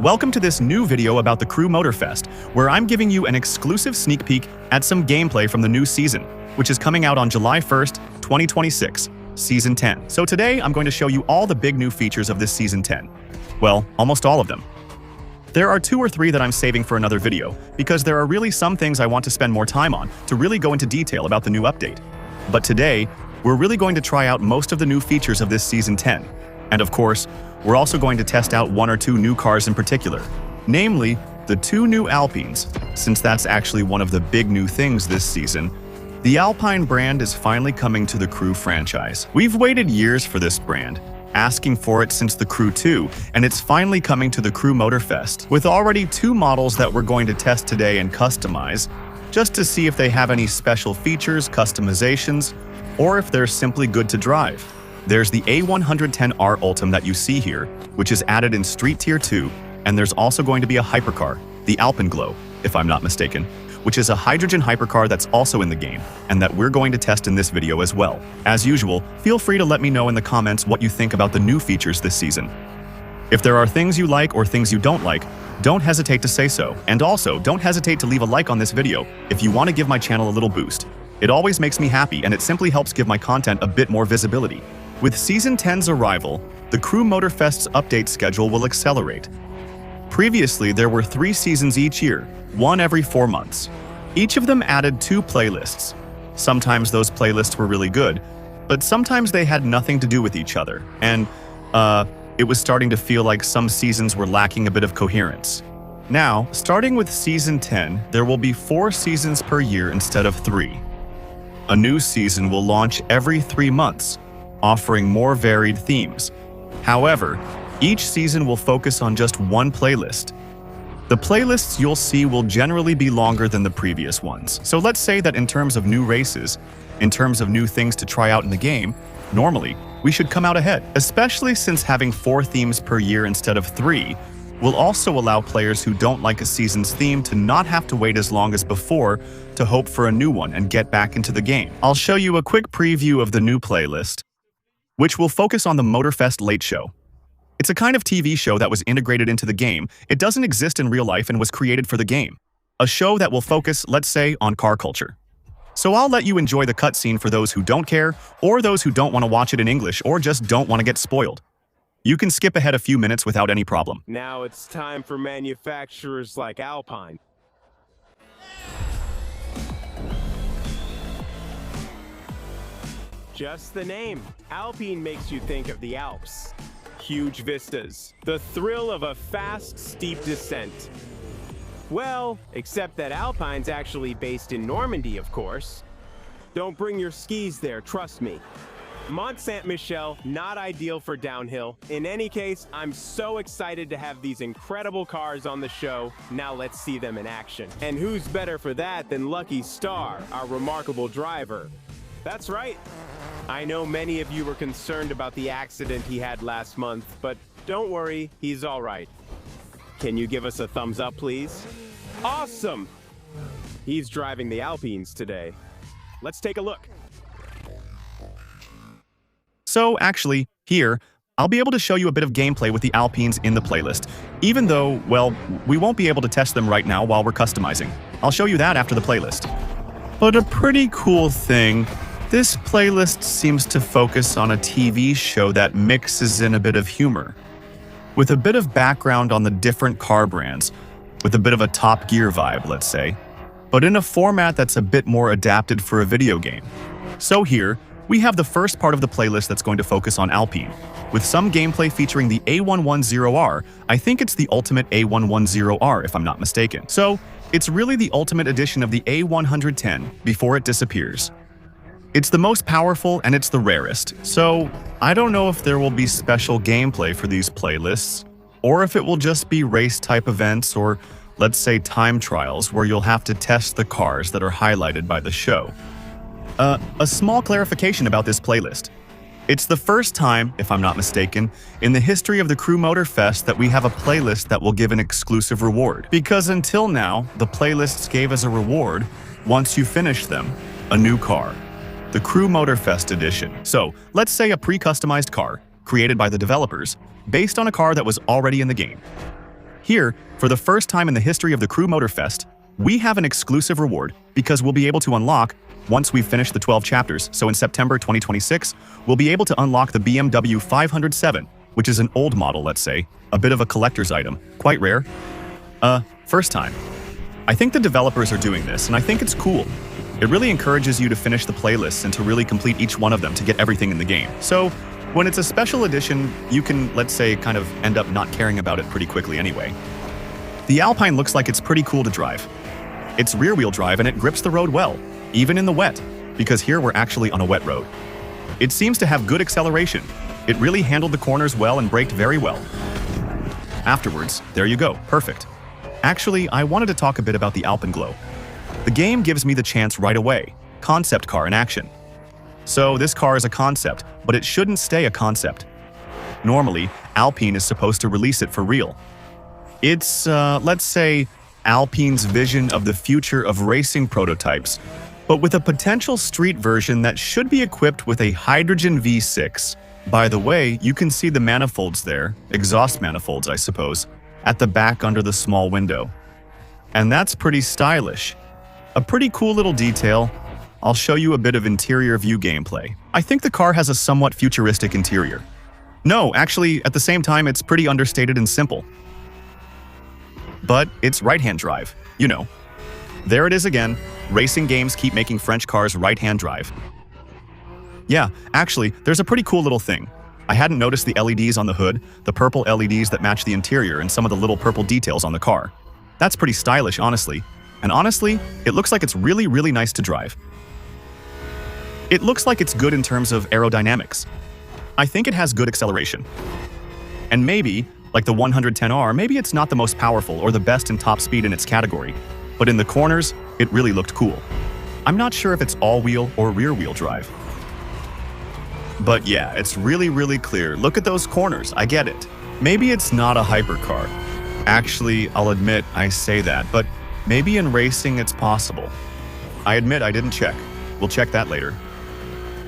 Welcome to this new video about the Crew Motorfest, where I'm giving you an exclusive sneak peek at some gameplay from the new season, which is coming out on July 1st, 2026, Season 10. So today, I'm going to show you all the big new features of this Season 10. Well, almost all of them. There are 2 or 3 that I'm saving for another video, because there are really some things I want to spend more time on to really go into detail about the new update. But today, we're really going to try out most of the new features of this Season 10. And of course, we're also going to test out 1 or 2 new cars in particular, namely the 2 new Alpines, since that's actually one of the big new things this season. The Alpine brand is finally coming to the Crew franchise. We've waited years for this brand, asking for it since the Crew 2, and it's finally coming to the Crew Motorfest, with already 2 models that we're going to test today and customize, just to see if they have any special features, customizations, or if they're simply good to drive. There's the A110R Ultim that you see here, which is added in Street Tier 2, and there's also going to be a hypercar, the Alpine Glow, if I'm not mistaken, which is a hydrogen hypercar that's also in the game, and that we're going to test in this video as well. As usual, feel free to let me know in the comments what you think about the new features this season. If there are things you like or things you don't like, don't hesitate to say so, and also don't hesitate to leave a like on this video if you want to give my channel a little boost. It always makes me happy, and it simply helps give my content a bit more visibility. With Season 10's arrival, the Crew Motorfest's update schedule will accelerate. Previously, there were 3 seasons each year, 1 every 4 months. Each of them added 2 playlists. Sometimes those playlists were really good, but sometimes they had nothing to do with each other, and, it was starting to feel like some seasons were lacking a bit of coherence. Now, starting with Season 10, there will be 4 seasons per year instead of 3. A new season will launch every 3 months, offering more varied themes. However, each season will focus on just 1 playlist. The playlists you'll see will generally be longer than the previous ones. So let's say that in terms of new races, in terms of new things to try out in the game, normally, we should come out ahead, especially since having 4 themes per year instead of 3 will also allow players who don't like a season's theme to not have to wait as long as before to hope for a new one and get back into the game. I'll show you a quick preview of the new playlist, which will focus on the Motorfest Late Show. It's a kind of TV show that was integrated into the game. It doesn't exist in real life and was created for the game. A show that will focus, let's say, on car culture. So I'll let you enjoy the cutscene for those who don't care, or those who don't want to watch it in English, or just don't want to get spoiled. You can skip ahead a few minutes without any problem. Now it's time for manufacturers like Alpine. Just the name. Alpine makes you think of the Alps. Huge vistas. The thrill of a fast, steep descent. Well, except that Alpine's actually based in Normandy, of course. Don't bring your skis there, trust me. Mont Saint-Michel, not ideal for downhill. In any case, I'm so excited to have these incredible cars on the show. Now let's see them in action. And who's better for that than Lucky Star, our remarkable driver? That's right. I know many of you were concerned about the accident he had last month, but don't worry, he's all right. Can you give us a thumbs up, please? Awesome! He's driving the Alpines today. Let's take a look. So actually, here, I'll be able to show you a bit of gameplay with the Alpines in the playlist, even though, well, we won't be able to test them right now while we're customizing. I'll show you that after the playlist. But a pretty cool thing, this playlist seems to focus on a TV show that mixes in a bit of humor, with a bit of background on the different car brands, with a bit of a Top Gear vibe, let's say, but in a format that's a bit more adapted for a video game. So here, we have the first part of the playlist that's going to focus on Alpine, with some gameplay featuring the A110R. I think it's the ultimate A110R, if I'm not mistaken. So, it's really the ultimate edition of the A110 before it disappears. It's the most powerful and it's the rarest, so I don't know if there will be special gameplay for these playlists, or if it will just be race-type events or, let's say, time trials where you'll have to test the cars that are highlighted by the show. A small clarification about this playlist. It's the first time, if I'm not mistaken, in the history of the Crew Motorfest that we have a playlist that will give an exclusive reward. Because until now, the playlists gave as a reward, once you finish them, a new car. The Crew Motorfest edition. So, let's say a pre-customized car, created by the developers, based on a car that was already in the game. Here, for the first time in the history of the Crew Motorfest, we have an exclusive reward because we'll be able to unlock, once we've finished the 12 chapters, so in September 2026, we'll be able to unlock the BMW 507, which is an old model, let's say, a bit of a collector's item, quite rare. First time. I think the developers are doing this, and I think it's cool. It really encourages you to finish the playlists and to really complete each one of them to get everything in the game. So, when it's a special edition, you can, let's say, kind of end up not caring about it pretty quickly anyway. The Alpine looks like it's pretty cool to drive. It's rear-wheel drive and it grips the road well, even in the wet, because here we're actually on a wet road. It seems to have good acceleration. It really handled the corners well and braked very well. Afterwards, there you go, perfect. Actually, I wanted to talk a bit about the Alpine Glow. The game gives me the chance right away, concept car in action. So this car is a concept, but it shouldn't stay a concept. Normally, Alpine is supposed to release it for real. It's, let's say, Alpine's vision of the future of racing prototypes, but with a potential street version that should be equipped with a hydrogen V6. By the way, you can see the manifolds there, exhaust manifolds, I suppose, at the back under the small window. And that's pretty stylish. A pretty cool little detail. I'll show you a bit of interior view gameplay. I think the car has a somewhat futuristic interior. No, actually, at the same time, it's pretty understated and simple. But it's right-hand drive, you know. There it is again. Racing games keep making French cars right-hand drive. Yeah, actually, there's a pretty cool little thing. I hadn't noticed the LEDs on the hood, the purple LEDs that match the interior and some of the little purple details on the car. That's pretty stylish, honestly. And honestly, it looks like it's really, really nice to drive. It looks like it's good in terms of aerodynamics. I think it has good acceleration. And maybe, like the 110R, maybe it's not the most powerful or the best in top speed in its category, but in the corners, it really looked cool. I'm not sure if it's all-wheel or rear-wheel drive. But yeah, it's really, really clear. Look at those corners, I get it. Maybe it's not a hypercar. Actually, I'll admit I say that, but maybe in racing it's possible. I admit I didn't check. We'll check that later.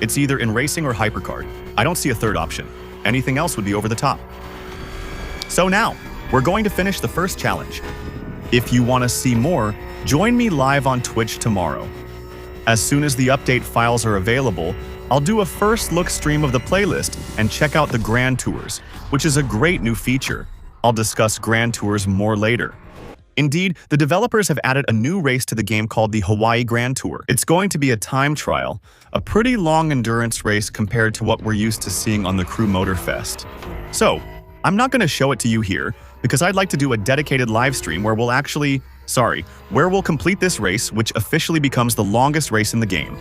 It's either in racing or hypercar. I don't see a third option. Anything else would be over the top. So now, we're going to finish the first challenge. If you want to see more, join me live on Twitch tomorrow. As soon as the update files are available, I'll do a first look stream of the playlist and check out the Grand Tours, which is a great new feature. I'll discuss Grand Tours more later. Indeed, the developers have added a new race to the game called the Hawaii Grand Tour. It's going to be a time trial, a pretty long endurance race compared to what we're used to seeing on the Crew Motorfest. So, I'm not going to show it to you here, because I'd like to do a dedicated live stream where we'll complete this race, which officially becomes the longest race in the game.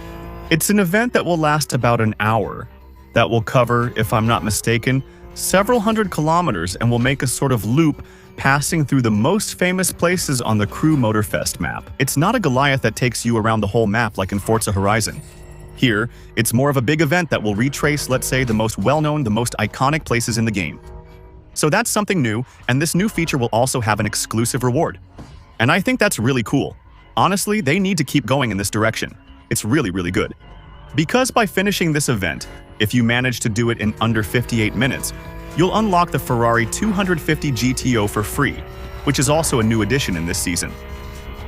It's an event that will last about an hour, that will cover, if I'm not mistaken, several hundred kilometers and will make a sort of loop passing through the most famous places on the Crew Motorfest map. It's not a Goliath that takes you around the whole map like in Forza Horizon. Here, it's more of a big event that will retrace, let's say, the most well-known, the most iconic places in the game. So that's something new, and this new feature will also have an exclusive reward. And I think that's really cool. Honestly, they need to keep going in this direction. It's really, really good. Because by finishing this event, if you manage to do it in under 58 minutes, you'll unlock the Ferrari 250 GTO for free, which is also a new addition in this season.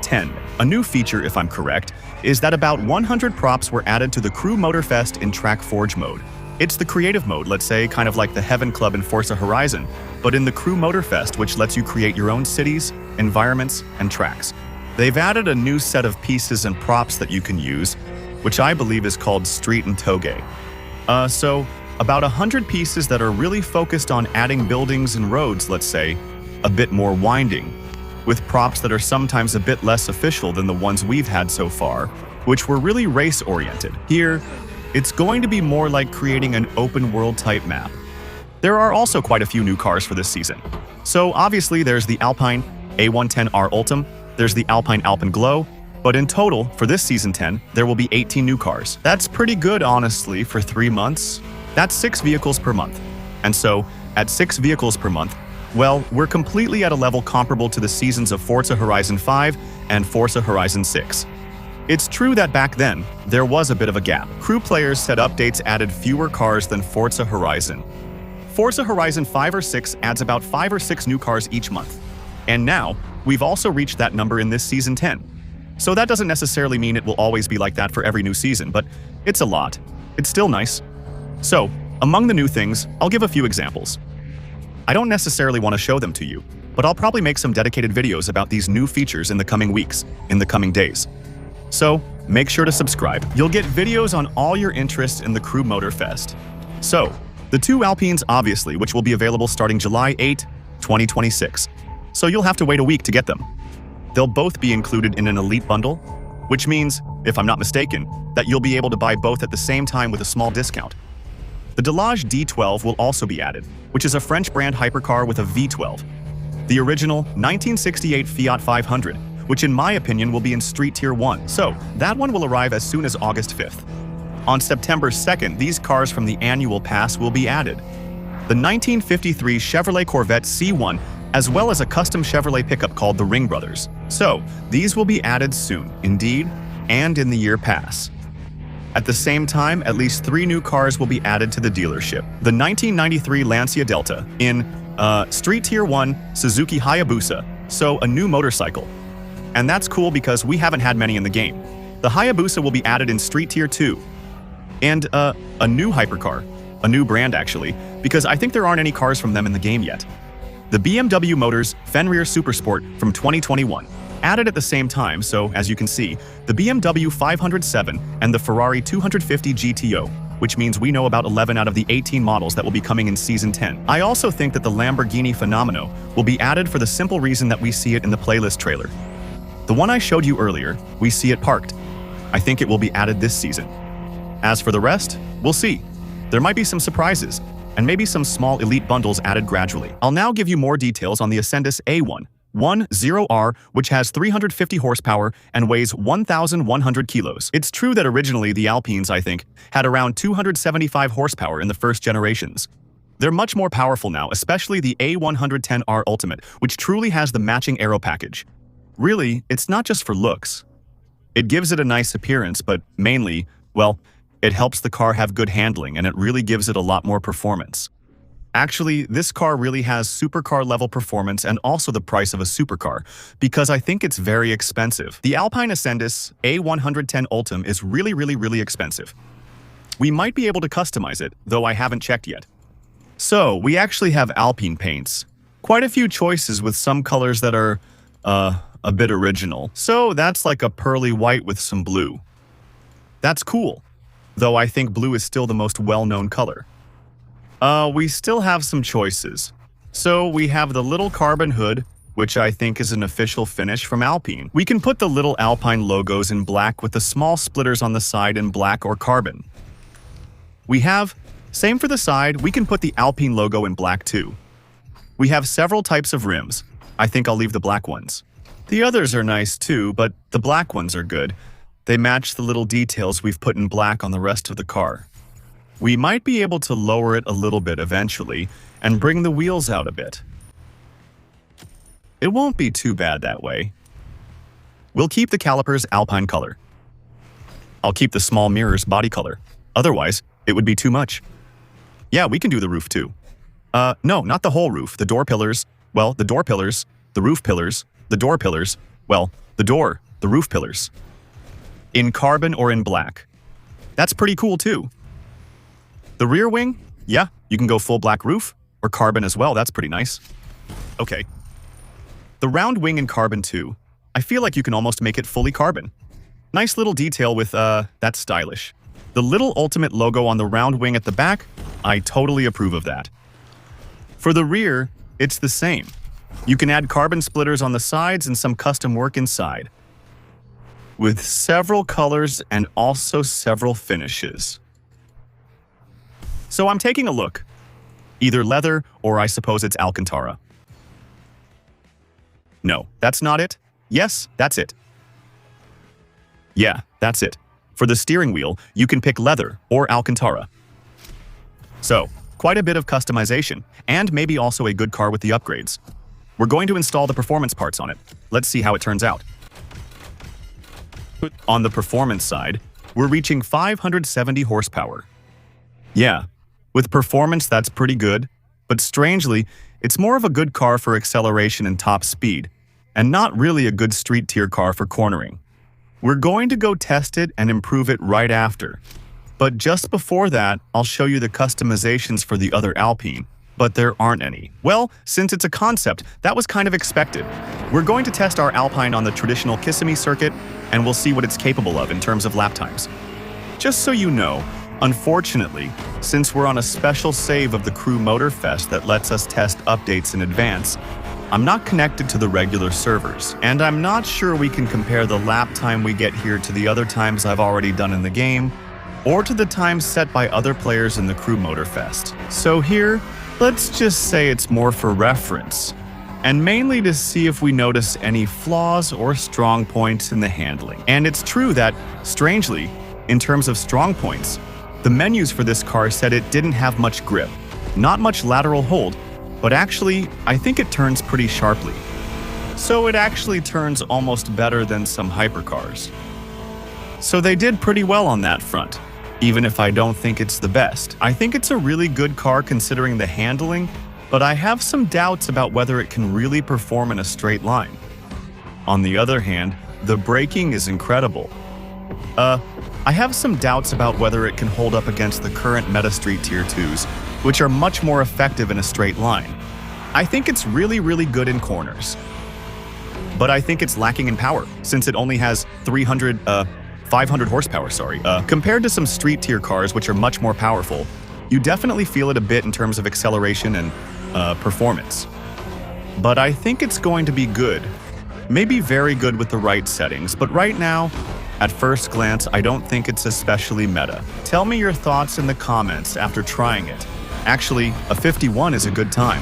10. A new feature, if I'm correct, is that about 100 props were added to the Crew Motorfest in Track Forge mode. It's the creative mode, let's say, kind of like the Heaven Club in Forza Horizon, but in the Crew Motorfest, which lets you create your own cities, environments, and tracks. They've added a new set of pieces and props that you can use, which I believe is called Street and Toge. So, about 100 pieces that are really focused on adding buildings and roads, let's say, a bit more winding, with props that are sometimes a bit less official than the ones we've had so far, which were really race-oriented. Here, it's going to be more like creating an open-world type map. There are also quite a few new cars for this season. So obviously there's the Alpine A110R Ultim, there's the Alpine Glow, but in total, for this Season 10, there will be 18 new cars. That's pretty good, honestly, for 3 months. That's 6 vehicles per month. And so, at 6 vehicles per month, well, we're completely at a level comparable to the seasons of Forza Horizon 5 and Forza Horizon 6. It's true that back then, there was a bit of a gap. Crew players said updates added fewer cars than Forza Horizon. Forza Horizon 5 or 6 adds about 5 or 6 new cars each month. And now, we've also reached that number in this Season 10. So that doesn't necessarily mean it will always be like that for every new season, but it's a lot. It's still nice. So, among the new things, I'll give a few examples. I don't necessarily want to show them to you, but I'll probably make some dedicated videos about these new features in the coming weeks, in the coming days. So, make sure to subscribe. You'll get videos on all your interests in the Crew Motorfest. So, the two Alpines obviously, which will be available starting July 8, 2026. So you'll have to wait a week to get them. They'll both be included in an elite bundle, which means, if I'm not mistaken, that you'll be able to buy both at the same time with a small discount. The Delage D12 will also be added, which is a French brand hypercar with a V12. The original 1968 Fiat 500, which in my opinion will be in Street Tier 1, so that one will arrive as soon as August 5th. On September 2nd, these cars from the annual pass will be added. The 1953 Chevrolet Corvette C1, as well as a custom Chevrolet pickup called the Ring Brothers. So, these will be added soon, indeed, and in the year pass. At the same time, at least 3 new cars will be added to the dealership. The 1993 Lancia Delta in Street Tier 1 Suzuki Hayabusa, so a new motorcycle. And that's cool because we haven't had many in the game. The Hayabusa will be added in Street Tier 2. And a new hypercar, a new brand actually, because I think there aren't any cars from them in the game yet. The BMW Motors Fenrir Supersport from 2021, added at the same time, so as you can see, the BMW 507 and the Ferrari 250 GTO, which means we know about 11 out of the 18 models that will be coming in Season 10. I also think that the Lamborghini Fenomeno will be added for the simple reason that we see it in the playlist trailer. The one I showed you earlier, we see it parked. I think it will be added this season. As for the rest, we'll see. There might be some surprises, and maybe some small elite bundles added gradually. I'll now give you more details on the Ascendus A110R, which has 350 horsepower and weighs 1,100 kilos. It's true that originally the Alpines, I think, had around 275 horsepower in the first generations. They're much more powerful now, especially the A110R Ultimate, which truly has the matching aero package. Really, it's not just for looks. It gives it a nice appearance, but mainly, well, it helps the car have good handling and it really gives it a lot more performance. Actually, this car really has supercar level performance and also the price of a supercar, because I think it's very expensive. The Alpine Ascendus A110 Ultim is really expensive. We might be able to customize it, though I haven't checked yet. So, we actually have Alpine paints. Quite a few choices with some colors that are, a bit original. So, that's like a pearly white with some blue. That's cool. Though I think blue is still the most well-known color. We still have some choices. So we have the little carbon hood, which I think is an official finish from Alpine. We can put the little Alpine logos in black with the small splitters on the side in black or carbon. We have, same for the side, we can put the Alpine logo in black too. We have several types of rims. I think I'll leave the black ones. The others are nice too, but the black ones are good. They match the little details we've put in black on the rest of the car. We might be able to lower it a little bit eventually and bring the wheels out a bit. It won't be too bad that way. We'll keep the calipers Alpine color. I'll keep the small mirrors body color. Otherwise, it would be too much. Yeah, we can do the roof too. No, not the whole roof. The door pillars, well, the door pillars, the roof pillars, the door pillars, well, the door, the roof pillars. In carbon or in black. That's pretty cool too. The rear wing? Yeah, you can go full black roof, or carbon as well, that's pretty nice. Okay. The round wing in carbon too. I feel like you can almost make it fully carbon. Nice little detail with, that's stylish. The little Ultimate logo on the round wing at the back, I totally approve of that. For the rear, it's the same. You can add carbon splitters on the sides and some custom work inside, with several colors and also several finishes. So I'm taking a look. Either leather or I suppose it's Alcantara. No, that's not it. Yes, that's it. Yeah, that's it. For the steering wheel, you can pick leather or Alcantara. So, quite a bit of customization, and maybe also a good car with the upgrades. We're going to install the performance parts on it. Let's see how it turns out. On the performance side, we're reaching 570 horsepower. Yeah, with performance that's pretty good, but strangely, It's more of a good car for acceleration and top speed, and not really a good street-tier car for cornering. We're going to go test it and improve it right after. But just before that, I'll show you the customizations for the other Alpine, but there aren't any. Well, since it's a concept, that was kind of expected. We're going to test our Alpine on the traditional Kissimmee circuit, and we'll see what it's capable of in terms of lap times. Just so you know, unfortunately, since we're on a special save of the Crew Motorfest that lets us test updates in advance, I'm not connected to the regular servers, and I'm not sure we can compare the lap time we get here to the other times I've already done in the game, or to the times set by other players in the Crew Motorfest. So here, let's just say it's more for reference, and mainly to see if we notice any flaws or strong points in the handling. And it's true that, strangely, in terms of strong points, the menus for this car said it didn't have much grip, not much lateral hold, but actually, I think it turns pretty sharply. So it actually turns almost better than some hypercars. So they did pretty well on that front, even if I don't think it's the best. I think it's a really good car considering the handling, but I have some doubts about whether it can really perform in a straight line. On the other hand, the braking is incredible. I have some doubts about whether it can hold up against the current Meta Street Tier 2s, which are much more effective in a straight line. I think it's really good in corners. But I think it's lacking in power, since it only has 500 horsepower, compared to some street tier cars which are much more powerful. You definitely feel it a bit in terms of acceleration and performance. But I think it's going to be good. Maybe very good with the right settings, but right now, at first glance, I don't think it's especially meta. Tell me your thoughts in the comments after trying it. Actually, a 51 is a good time.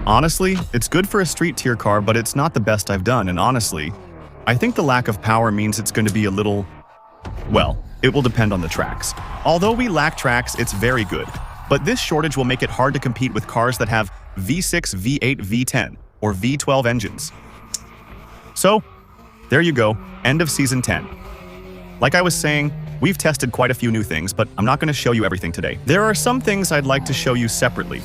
Honestly, it's good for a street tier car, but it's not the best I've done, and honestly, I think the lack of power means it's going to be a little... well, it will depend on the tracks. Although we lack tracks, it's very good. But this shortage will make it hard to compete with cars that have V6, V8, V10, or V12 engines. So, there you go, end of Season 10. Like I was saying, we've tested quite a few new things, but I'm not going to show you everything today. There are some things I'd like to show you separately,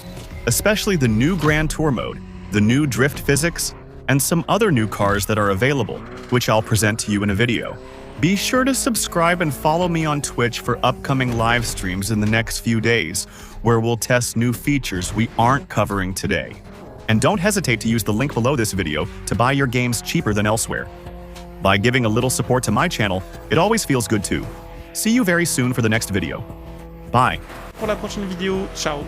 especially the new Grand Tour mode, the new drift physics, and some other new cars that are available, which I'll present to you in a video. Be sure to subscribe and follow me on Twitch for upcoming live streams in the next few days, where we'll test new features we aren't covering today. And don't hesitate to use the link below this video to buy your games cheaper than elsewhere. By giving a little support to my channel, it always feels good too. See you very soon for the next video. Bye. Pour la prochaine vidéo, ciao.